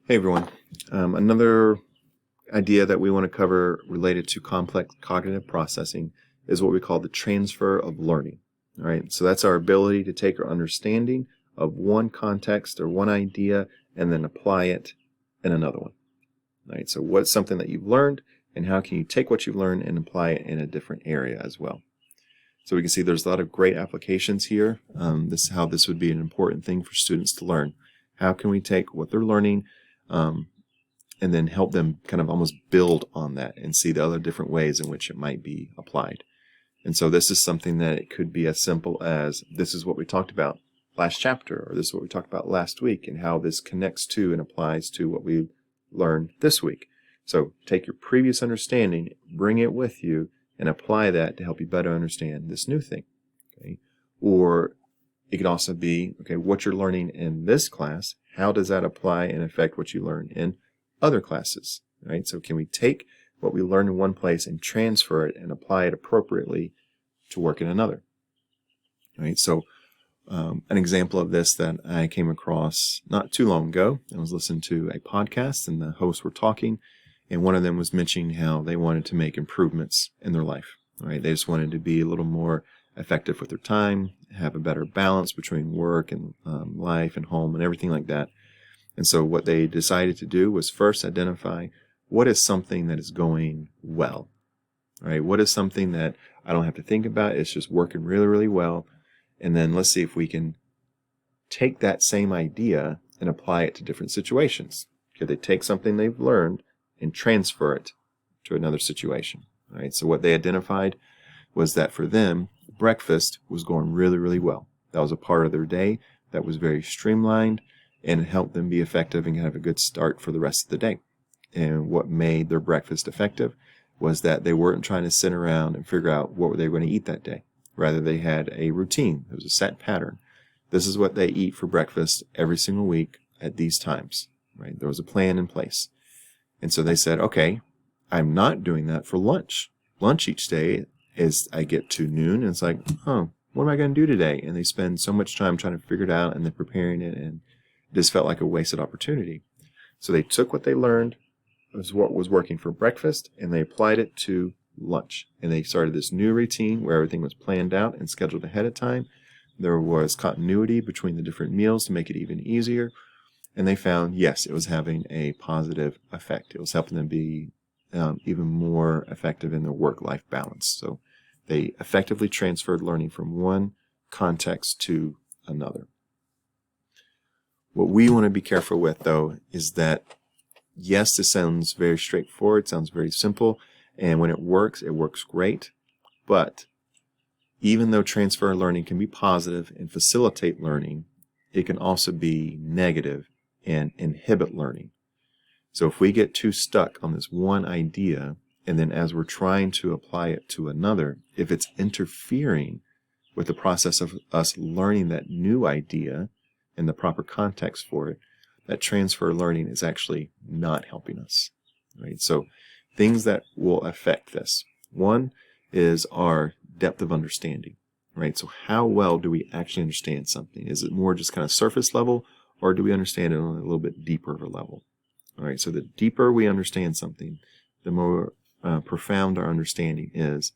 Hey everyone. Another idea that we want to cover related to complex cognitive processing is what we call the transfer of learning. All right, so that's our ability to take our understanding of one context or one idea and then apply it in another one. All right, so what's something that you've learned and how can you take what you've learned and apply it in a different area as well? So we can see there's a lot of great applications here. This is how this would be an important thing for students to learn. How can we take what they're learning and then help them kind of almost build on that and see the other different ways in which it might be applied. And so this is something that it could be as simple as this is what we talked about last chapter, or this is what we talked about last week, and how this connects to and applies to what we learned this week. So take your previous understanding, bring it with you, and apply that to help you better understand this new thing. Okay? Or it could also be, okay, what you're learning in this class, how does that apply and affect what you learn in other classes, right? So can we take what we learned in one place and transfer it and apply it appropriately to work in another, right? So an example of this that I came across not too long ago, I was listening to a podcast and the hosts were talking, and one of them was mentioning how they wanted to make improvements in their life, right? They just wanted to be a little more effective with their time, have a better balance between work and life and home and everything like that. And so what they decided to do was first identify what is something that is going well, right? What is something that I don't have to think about? It's just working really, really well. And then let's see if we can take that same idea and apply it to different situations. Could they take something they've learned and transfer it to another situation, right? So what they identified was that for them, breakfast was going really, really well. That was a part of their day that was very streamlined, and it helped them be effective and have a good start for the rest of the day. And what made their breakfast effective was that they weren't trying to sit around and figure out what they were going to eat that day. Rather, they had a routine. There was a set pattern. This is what they eat for breakfast every single week at these times, right? There was a plan in place. And so they said, okay, I'm not doing that for lunch. Lunch each day is I get to noon and it's like, oh, what am I going to do today? And they spend so much time trying to figure it out and then preparing it, and this felt like a wasted opportunity. So they took what they learned, was what was working for breakfast, and they applied it to lunch. And they started this new routine where everything was planned out and scheduled ahead of time. There was continuity between the different meals to make it even easier. And they found, yes, it was having a positive effect. It was helping them be even more effective in their work-life balance. So they effectively transferred learning from one context to another. What we want to be careful with, though, is that, yes, this sounds very straightforward, sounds very simple, and when it works great. But even though transfer learning can be positive and facilitate learning, it can also be negative and inhibit learning. So if we get too stuck on this one idea, and then as we're trying to apply it to another, if it's interfering with the process of us learning that new idea in the proper context for it, that transfer learning is actually not helping us, right? So things that will affect this. One is our depth of understanding, right? So how well do we actually understand something? Is it more just kind of surface level, or do we understand it on a little bit deeper of a level? All right, so the deeper we understand something, the more profound our understanding is.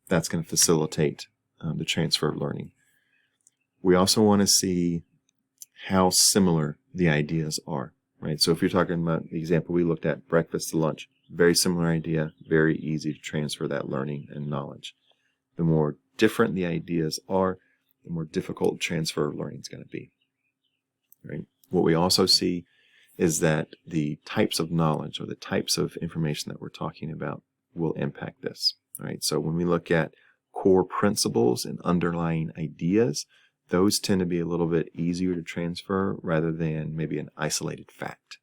That's going to facilitate the transfer of learning. We also want to see how similar the ideas are, right? So if you're talking about the example we looked at, breakfast to lunch, very similar idea, very easy to transfer that learning and knowledge. The more different the ideas are, the more difficult transfer of learning is going to be, right? What we also see is that the types of knowledge or the types of information that we're talking about will impact this, right? So when we look at core principles and underlying ideas, those tend to be a little bit easier to transfer rather than maybe an isolated fact.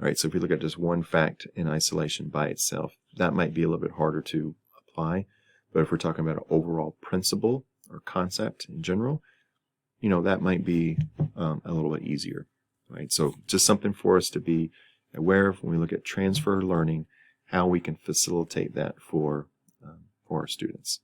All right, so if we look at just one fact in isolation by itself, that might be a little bit harder to apply. But if we're talking about an overall principle or concept in general, that might be a little bit easier, right? So just something for us to be aware of when we look at transfer learning, how we can facilitate that for our students.